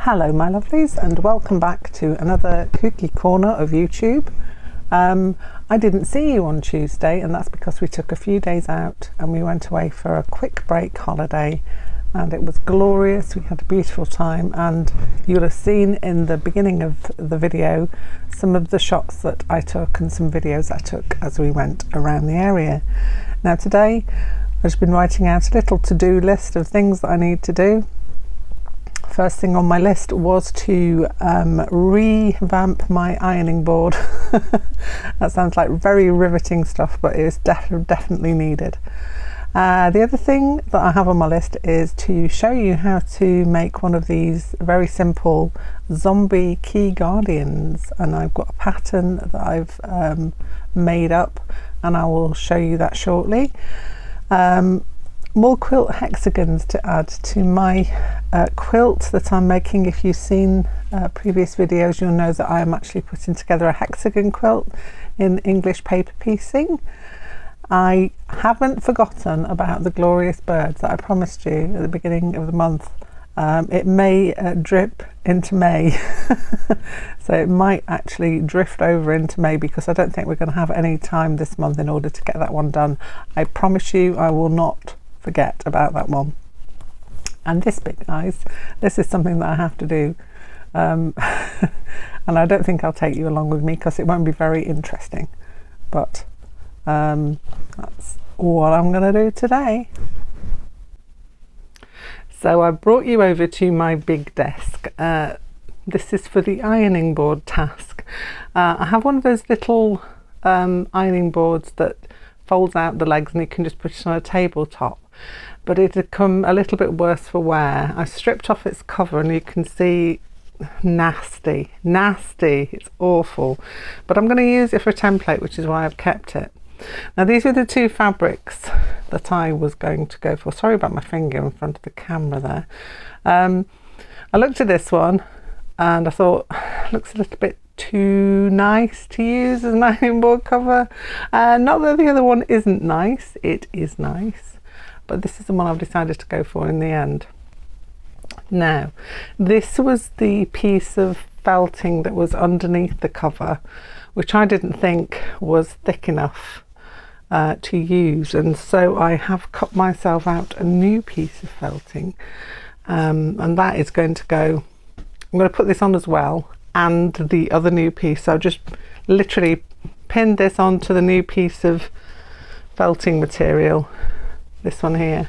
Hello my lovelies, and welcome back to another kooky corner of YouTube. I didn't see you on Tuesday, and that's because we took a few days out and we went away for a quick break holiday, and it was glorious. We had a beautiful time, and you'll have seen in the beginning of the video some of the shots that I took and some videos I took as we went around the area. Now today I've just been writing out a little to-do list of things that I need to do. First thing on my list was to revamp my ironing board. That sounds like very riveting stuff, but it is definitely needed. The other thing that I have on my list is to show you how to make one of these very simple zombie key guardians, and I've got a pattern that I've made up, and I will show you that shortly. More quilt hexagons to add to my quilt that I'm making. If you've seen previous videos, you'll know that I am actually putting together a hexagon quilt in English paper piecing. I haven't forgotten about the glorious birds that I promised you at the beginning of the month. It may drip into May, so it might actually drift over into May, because I don't think we're going to have any time this month in order to get that one done. I promise you I will not forget about that one. And this bit, guys, this is something that I have to do, and I don't think I'll take you along with me because it won't be very interesting, but that's what I'm going to do today. So I brought you over to my big desk. This is for the ironing board task. I have one of those little ironing boards that folds out the legs and you can just put it on a tabletop, but it had come a little bit worse for wear. I stripped off its cover and you can see nasty, it's awful, but I'm going to use it for a template, which is why I've kept it. Now these are the two fabrics that I was going to go for. Sorry about my finger in front of the camera there. I looked at this one and I thought it looks a little bit too nice to use as an ironing board cover. Not that the other one isn't nice, it is nice, but this is the one I've decided to go for in the end. Now this was the piece of felting that was underneath the cover, which I didn't think was thick enough to use, and so I have cut myself out a new piece of felting, and that is going to go, I'm going to put this on as well, and the other new piece. So I've just literally pinned this onto the new piece of felting material, this one here.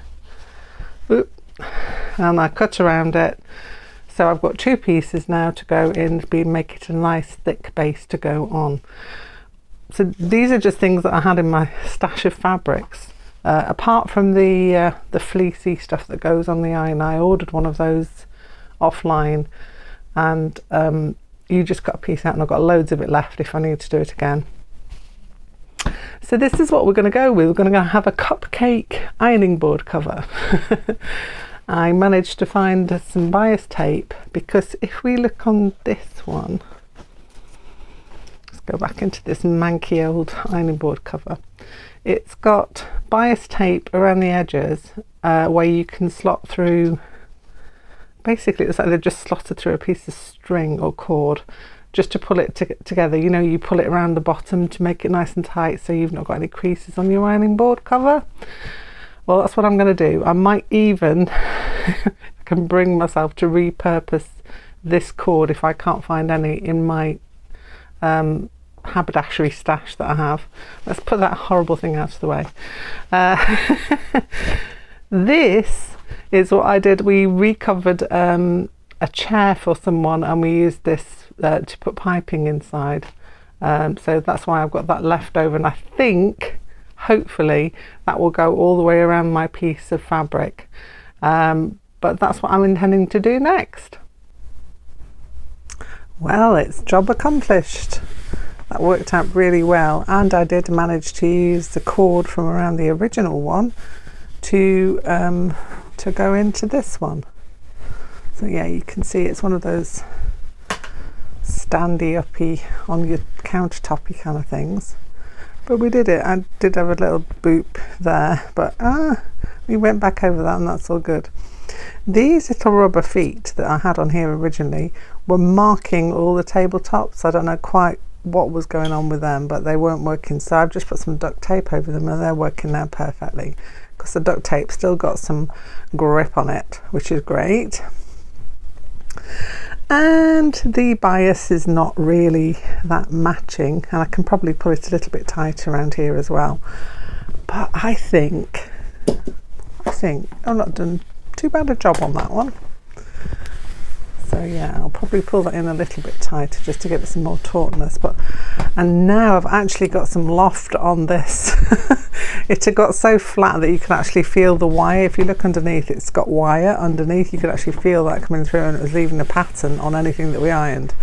Oop. And I cut around it, so I've got two pieces now to go in, make it a nice thick base to go on. So these are just things that I had in my stash of fabrics. Apart from the fleecy stuff that goes on the iron, I ordered one of those offline, and you just cut a piece out, and I've got loads of it left if I need to do it again. So this is what we're going to go with. We're going to have a cupcake ironing board cover. I managed to find some bias tape, because if we look on this one, let's go back into this manky old ironing board cover. It's got bias tape around the edges where you can slot through. Basically it's like they've just slotted through a piece of string or cord just to pull it together. You know, you pull it around the bottom to make it nice and tight, so you've not got any creases on your ironing board cover. Well, that's what I'm going to do. I might even I can bring myself to repurpose this cord if I can't find any in my haberdashery stash that I have. Let's put that horrible thing out of the way. This is what I did. We recovered a chair for someone, and we used this to put piping inside. So that's why I've got that left over, and I think hopefully that will go all the way around my piece of fabric. But that's what I'm intending to do next. Well, it's job accomplished. That worked out really well, and I did manage to use the cord from around the original one to go into this one. So yeah, you can see it's one of those standy uppy on your countertoppy kind of things, but we did it. I did have a little boop there, but we went back over that, and that's all good. These little rubber feet that I had on here originally were marking all the tabletops. I don't know quite what was going on with them, but they weren't working, so I've just put some duct tape over them and they're working now perfectly, because the duct tape still got some grip on it, which is great. And the bias is not really that matching, and I can probably pull it a little bit tight around here as well, but I think I've not done too bad a job on that one. So yeah, I'll probably pull that in a little bit tighter just to give it some more tautness. And now I've actually got some loft on this. It had got so flat that you can actually feel the wire. If you look underneath, it's got wire underneath. You could actually feel that coming through, and it was leaving a pattern on anything that we ironed.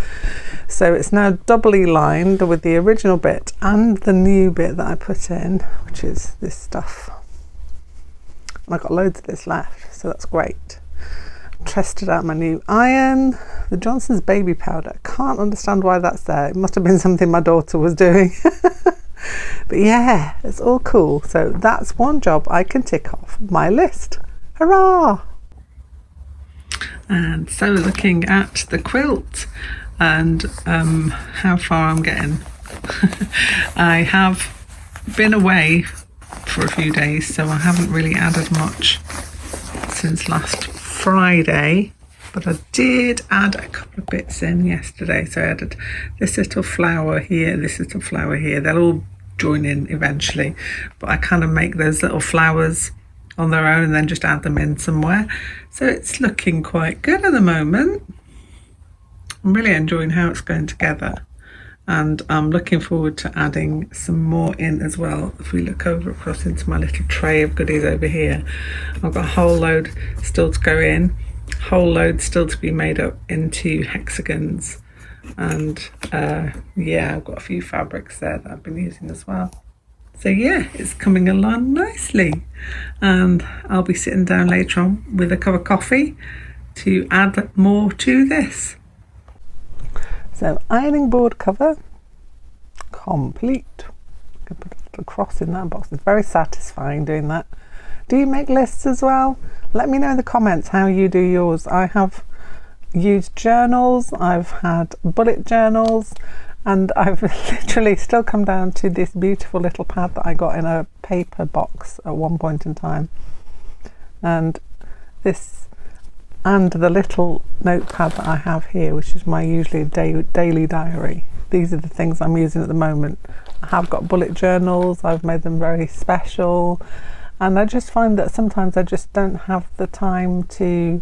So it's now doubly lined with the original bit and the new bit that I put in, which is this stuff. And I've got loads of this left, so that's great. Tested out my new iron, the Johnson's baby powder. Can't understand why that's there. It must have been something my daughter was doing. But yeah, it's all cool. So that's one job I can tick off my list. Hurrah! And so looking at the quilt and how far I'm getting. I have been away for a few days, so I haven't really added much since last Friday, but I did add a couple of bits in yesterday. So I added this little flower here, this little flower here. They'll all join in eventually, but I kind of make those little flowers on their own and then just add them in somewhere. So it's looking quite good at the moment. I'm really enjoying how it's going together, and I'm looking forward to adding some more in as well. If we look over across into my little tray of goodies over here, I've got a whole load still to go in, whole load still to be made up into hexagons, and yeah, I've got a few fabrics there that I've been using as well. So yeah, it's coming along nicely, and I'll be sitting down later on with a cup of coffee to add more to this. So ironing board cover complete. I can put a little cross in that box. It's very satisfying doing that. Do you make lists as well? Let me know in the comments how you do yours. I have used journals, I've had bullet journals, and I've literally still come down to this beautiful little pad that I got in a paper box at one point in time. And this, and the little notepad that I have here, which is my usually daily diary. These are the things I'm using at the moment. I have got bullet journals, I've made them very special, and I just find that sometimes I just don't have the time to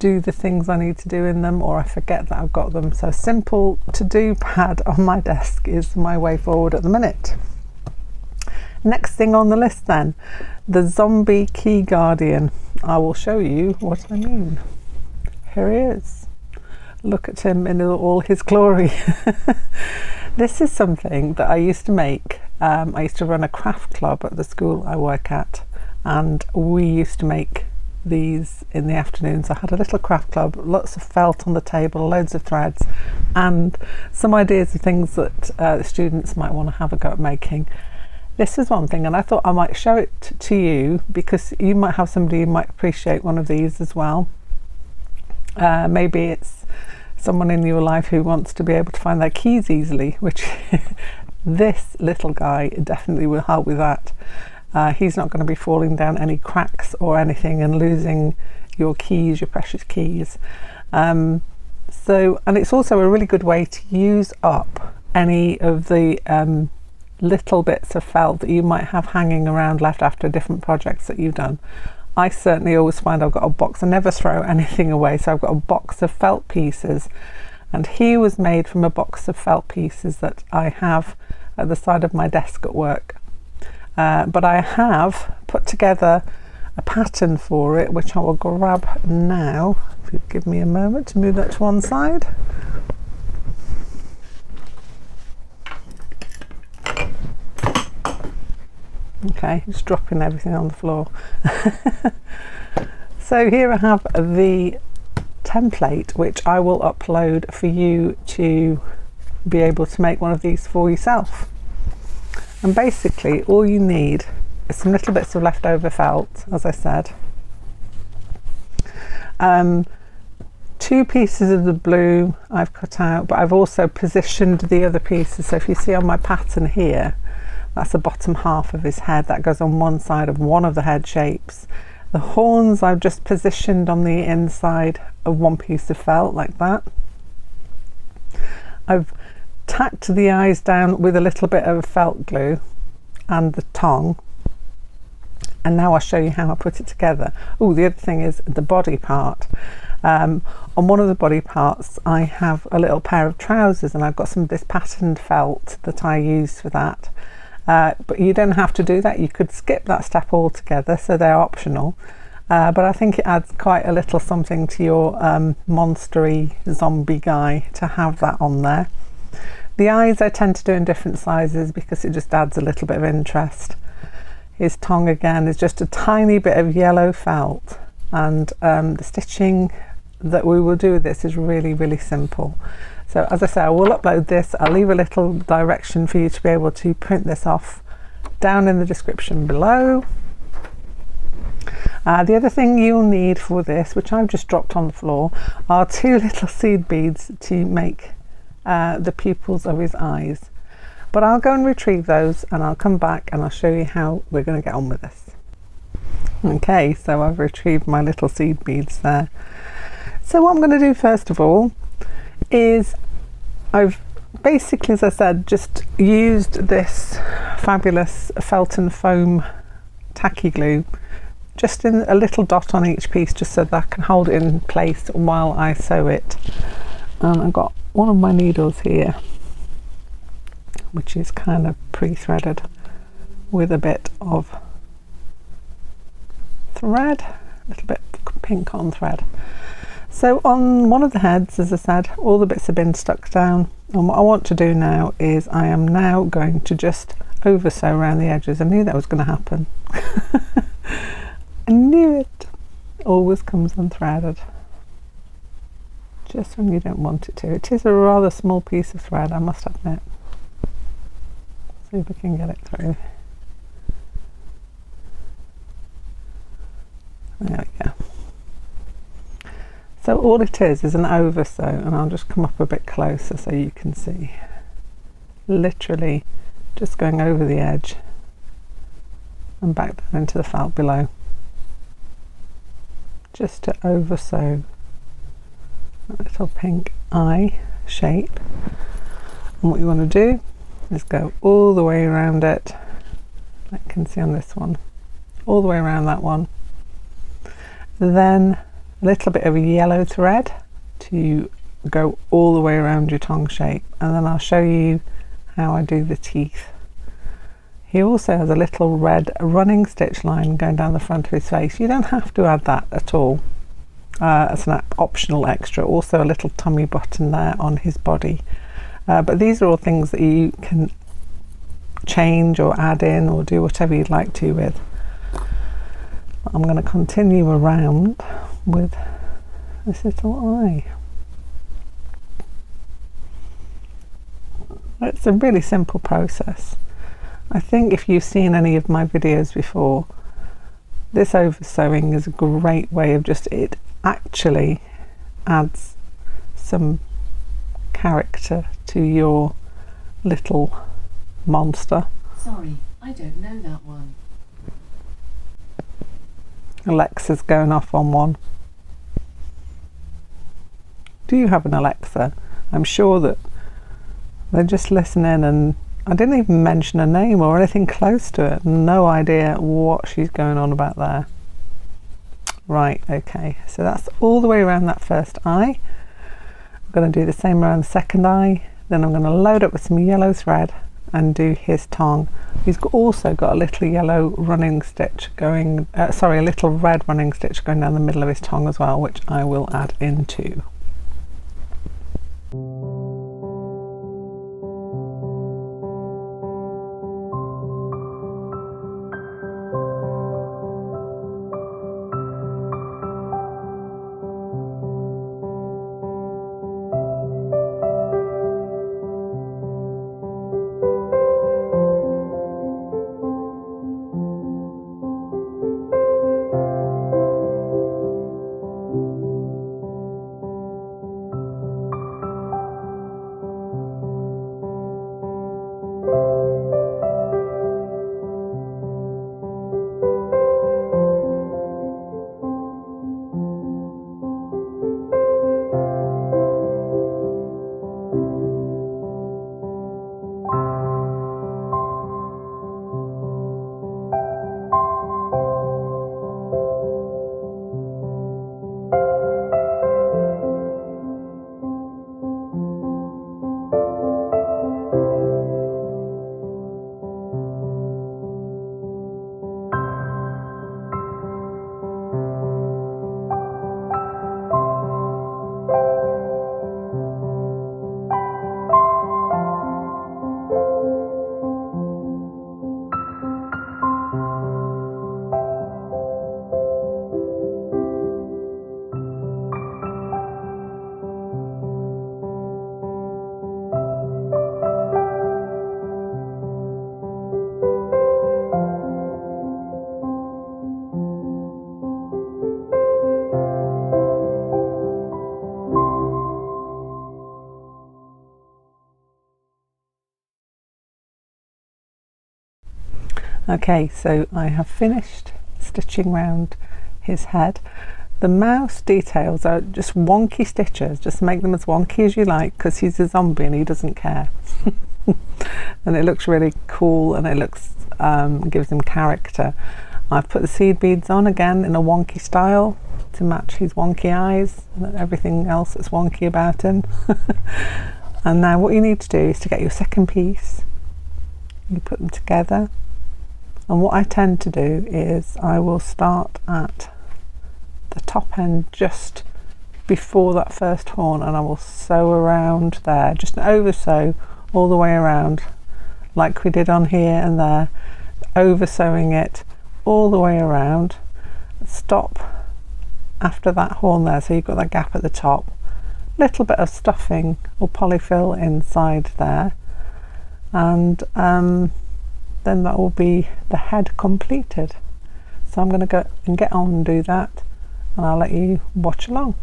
do the things I need to do in them, or I forget that I've got them. So simple to-do pad on my desk is my way forward at the minute. Next thing on the list then, the zombie key guardian. I will show you what I mean. Here he is. Look at him in all his glory. This is something that I used to make. I used to run a craft club at the school I work at, and we used to make these in the afternoons. I had a little craft club, lots of felt on the table, loads of threads, and some ideas of things that the students might want to have a go at making. This is one thing, and I thought I might show it to you because you might have somebody who might appreciate one of these as well. Maybe it's someone in your life who wants to be able to find their keys easily, which this little guy definitely will help with that. He's not going to be falling down any cracks or anything and losing your keys, your precious keys. And it's also a really good way to use up any of the little bits of felt that you might have hanging around left after different projects that you've done. I certainly always find I've got a box. I never throw anything away, so I've got a box of felt pieces, and he was made from a box of felt pieces that I have at the side of my desk at work. But I have put together a pattern for it, which I will grab now. If you give me a moment to move that to one side. Okay, just dropping everything on the floor. So here I have the template, which I will upload for you to be able to make one of these for yourself. And basically all you need is some little bits of leftover felt, as I said, 2 pieces of the blue I've cut out, but I've also positioned the other pieces. So if you see on my pattern here, that's the bottom half of his head. That goes on one side of one of the head shapes. The horns I've just positioned on the inside of one piece of felt like that. I've tacked the eyes down with a little bit of felt glue and the tongue. And now I'll show you how I put it together. Oh, the other thing is the body part. On one of the body parts I have a little pair of trousers, and I've got some of this patterned felt that I use for that. But you don't have to do that. You could skip that step altogether, so they're optional. But I think it adds quite a little something to your monstery zombie guy to have that on there. The eyes I tend to do in different sizes because it just adds a little bit of interest. His tongue again is just a tiny bit of yellow felt, and the stitching that we will do with this is really, really simple. So as I say, I will upload this. I'll leave a little direction for you to be able to print this off down in the description below. The other thing you'll need for this, which I've just dropped on the floor, are 2 little seed beads to make the pupils of his eyes. But I'll go and retrieve those and I'll come back and I'll show you how we're going to get on with this. Okay, so I've retrieved my little seed beads there. So what I'm going to do first of all is I've basically, as I said, just used this fabulous felt and foam tacky glue just in a little dot on each piece, just so that I can hold it in place while I sew it. And I've got one of my needles here, which is kind of pre-threaded with a bit of thread, a little bit pink cotton thread. So on one of the heads, as I said, all the bits have been stuck down, and what I want to do now is I am now going to just over sew around the edges. I knew that was going to happen. I knew it. Always comes unthreaded, just when you don't want it to. It is a rather small piece of thread, I must admit. See if we can get it through. There we go. So all it is an over sew, and I'll just come up a bit closer so you can see. Literally just going over the edge and back down into the felt below, just to over sew that little pink eye shape. And what you want to do is go all the way around it, like you can see on this one, all the way around that one. Then a little bit of yellow thread to go all the way around your tongue shape, and then I'll show you how I do the teeth. He also has a little red running stitch line going down the front of his face. You don't have to add that at all. It's an optional extra. Also a little tummy button there on his body. But these are all things that you can change or add in or do whatever you'd like to with. I'm going to continue around with this little eye. It's a really simple process. I think if you've seen any of my videos before, this over sewing is a great way of just, it actually adds some character to your little monster. Sorry, I don't know that one. Alexa's going off on one. Do you have an Alexa? I'm sure that they're just listening, and I didn't even mention a name or anything close to it. No idea what she's going on about there. Right, okay, so that's all the way around that first eye. I'm going to do the same around the second eye. Then I'm going to load up with some yellow thread and do his tongue. He's also got a little yellow running stitch going, a little red running stitch going down the middle of his tongue as well, which I will add in too. Okay, so I have finished stitching round his head. The mouse details are just wonky stitches, just make them as wonky as you like, because he's a zombie and he doesn't care. And it looks really cool, and it looks gives him character. I've put the seed beads on again in a wonky style to match his wonky eyes and everything else that's wonky about him. And now what you need to do is to get your second piece, you put them together, and what I tend to do is I will start at the top end just before that first horn, and I will sew around there, just an over sew all the way around like we did on here and there, over sewing it all the way around. Stop after that horn there, so you've got that gap at the top, little bit of stuffing or polyfill inside there, and then that will be the head completed. So I'm going to go and get on and do that, and I'll let you watch along.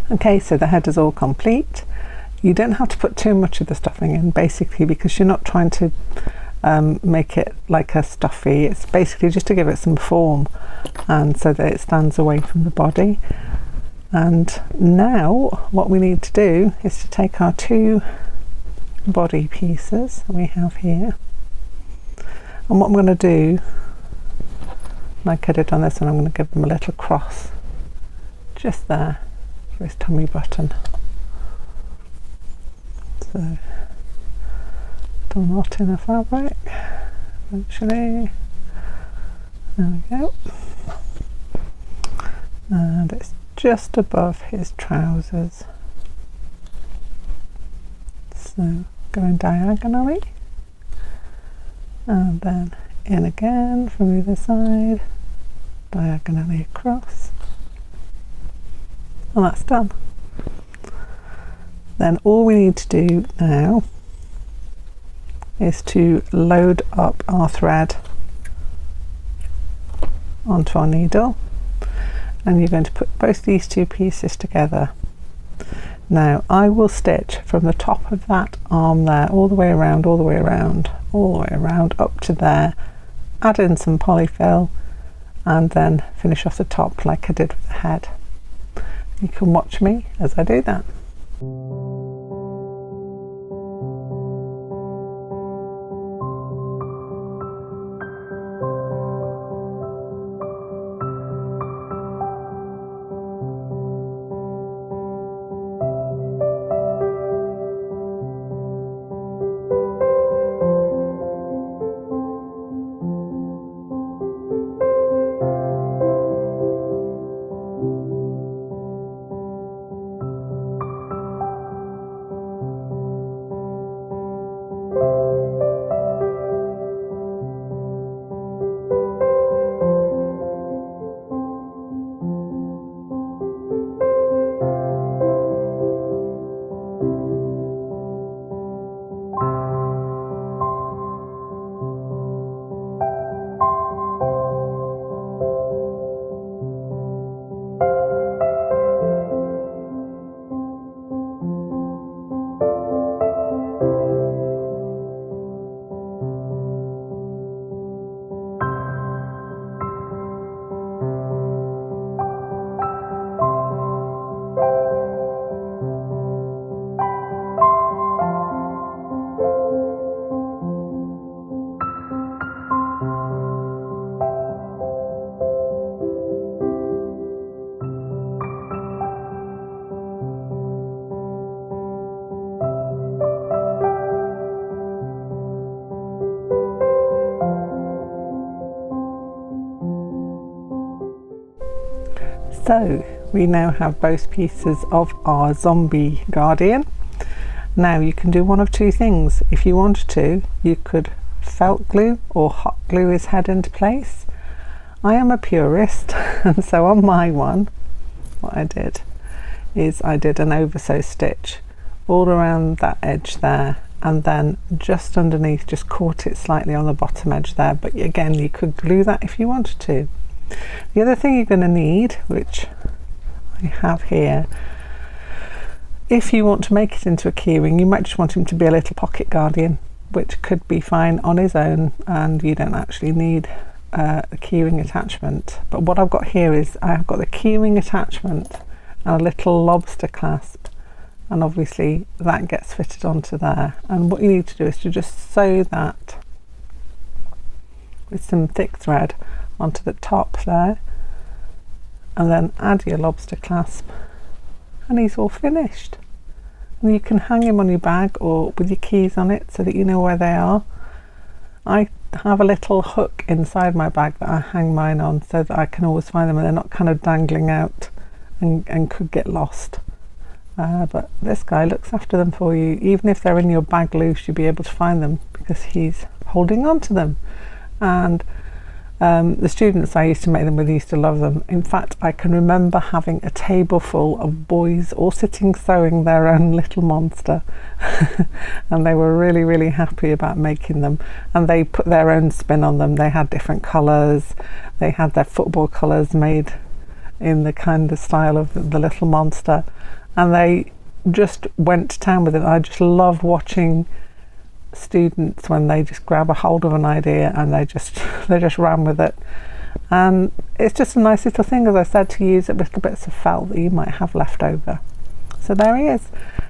Okay, so the head is all complete. You don't have to put too much of the stuffing in, basically, because you're not trying to make it like a stuffy. It's basically just to give it some form, and so that it stands away from the body. And now what we need to do is to take our two body pieces that we have here, and what I'm going to do, like I did on this one, I'm going to give them a little cross just there for his tummy button. So do a knot in the fabric eventually. There we go. And it's just above his trousers. So going diagonally, and then in again from the other side, diagonally across, and that's done. Then all we need to do now is to load up our thread onto our needle, and you're going to put both these two pieces together. Now I will stitch from the top of that arm there all the way around, all the way around, all the way around up to there, add in some polyfill, and then finish off the top like I did with the head. You can watch me as I do that. So we now have both pieces of our zombie guardian. Now you can do one of two things. If you wanted to, you could felt glue or hot glue his head into place. I am a purist, and so on my one, what I did is I did an oversew stitch all around that edge there, and then just underneath just caught it slightly on the bottom edge there, but again you could glue that if you wanted to. The other thing you're going to need, which I have here, if you want to make it into a keyring, you might just want him to be a little pocket guardian, which could be fine on his own, and you don't actually need a keyring attachment. But what I've got here is I've got the keyring attachment and a little lobster clasp, and obviously that gets fitted onto there, and what you need to do is to just sew that with some thick thread onto the top there, and then add your lobster clasp, and he's all finished. And you can hang him on your bag or with your keys on it so that you know where they are. I have a little hook inside my bag that I hang mine on so that I can always find them and they're not kind of dangling out and could get lost. But this guy looks after them for you. Even if they're in your bag loose, you'll be able to find them because he's holding on to them. And the students I used to make them with used to love them. In fact, I can remember having a table full of boys all sitting sewing their own little monster and they were really, really happy about making them, and they put their own spin on them. They had different colours, they had their football colours made in the kind of style of the little monster, and they just went to town with it. I just love watching students when they just grab a hold of an idea and they just ran with it. And it's just a nice little thing, as I said, to use up little bits of felt that you might have left over. So there he is,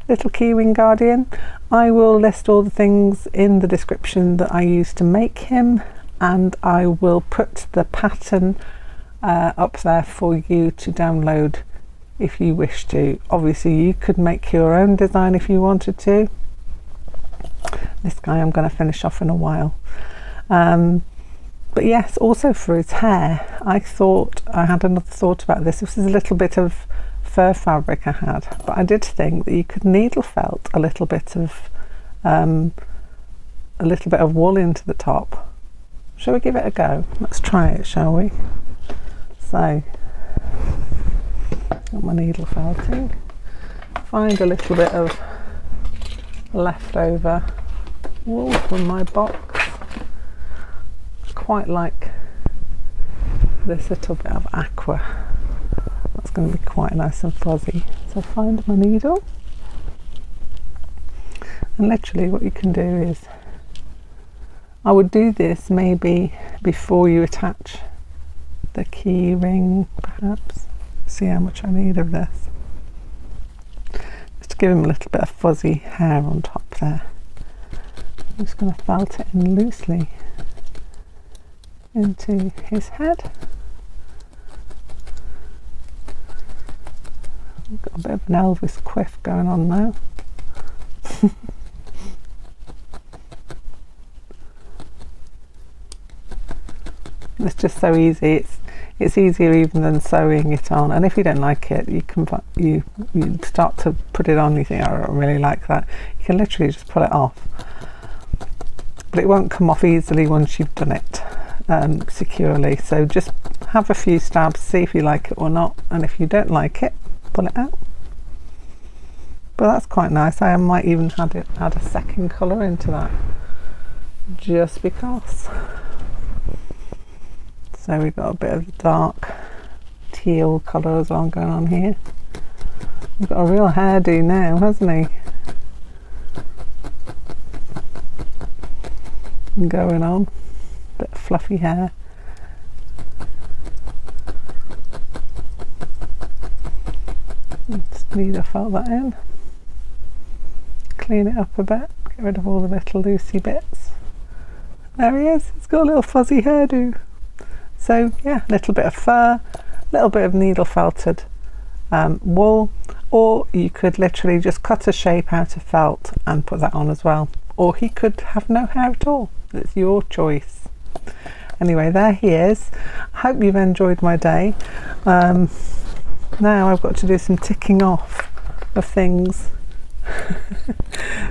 little keyring guardian. I will list all the things in the description that I used to make him, and I will put the pattern up there for you to download if you wish to. Obviously you could make your own design if you wanted to. This guy I'm going to finish off in a while. But yes, also for his hair, I had another thought about this. This is a little bit of fur fabric I had, but I did think that you could needle felt a little bit of wool into the top. Shall we give it a go? Let's try it, shall we? So, got my needle felting. Find a little bit of leftover wool from my box. I quite like this little bit of aqua. That's going to be quite nice and fuzzy. So find my needle, and literally what you can do is, I would do this maybe before you attach the key ring, perhaps. See how much I need of this. Just to give him a little bit of fuzzy hair on top there. I'm just going to felt it in loosely into his head. I've got a bit of an Elvis quiff going on now. It's just so easy. It's easier even than sewing it on, and if you don't like it, you can you start to put it on, you think, oh, I don't really like that, you can literally just pull it off, but it won't come off easily once you've done it securely. So just have a few stabs, see if you like it or not, and if you don't like it, pull it out. But that's quite nice. I might even add a second colour into that just because. So we've got a bit of dark teal colour as well going on here. We've got a real hairdo now, hasn't he? Going on, bit of fluffy hair. Just need to felt that in. Clean it up a bit, get rid of all the little loosey bits. There he is, he's got a little fuzzy hairdo. So yeah, a little bit of fur, a little bit of needle felted wool, or you could literally just cut a shape out of felt and put that on as well. Or he could have no hair at all. It's your choice. Anyway, there he is. I hope you've enjoyed my day. now I've got to do some ticking off of things.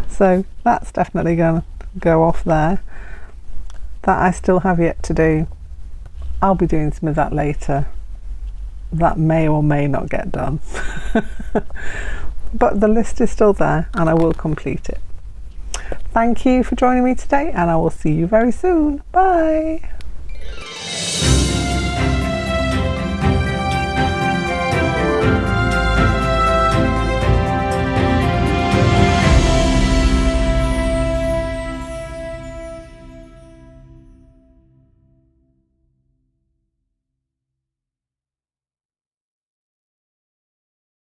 So that's definitely going to go off there. That I still have yet to do. I'll be doing some of that later. That may or may not get done. But the list is still there and I will complete it. Thank you for joining me today, and I will see you very soon. Bye.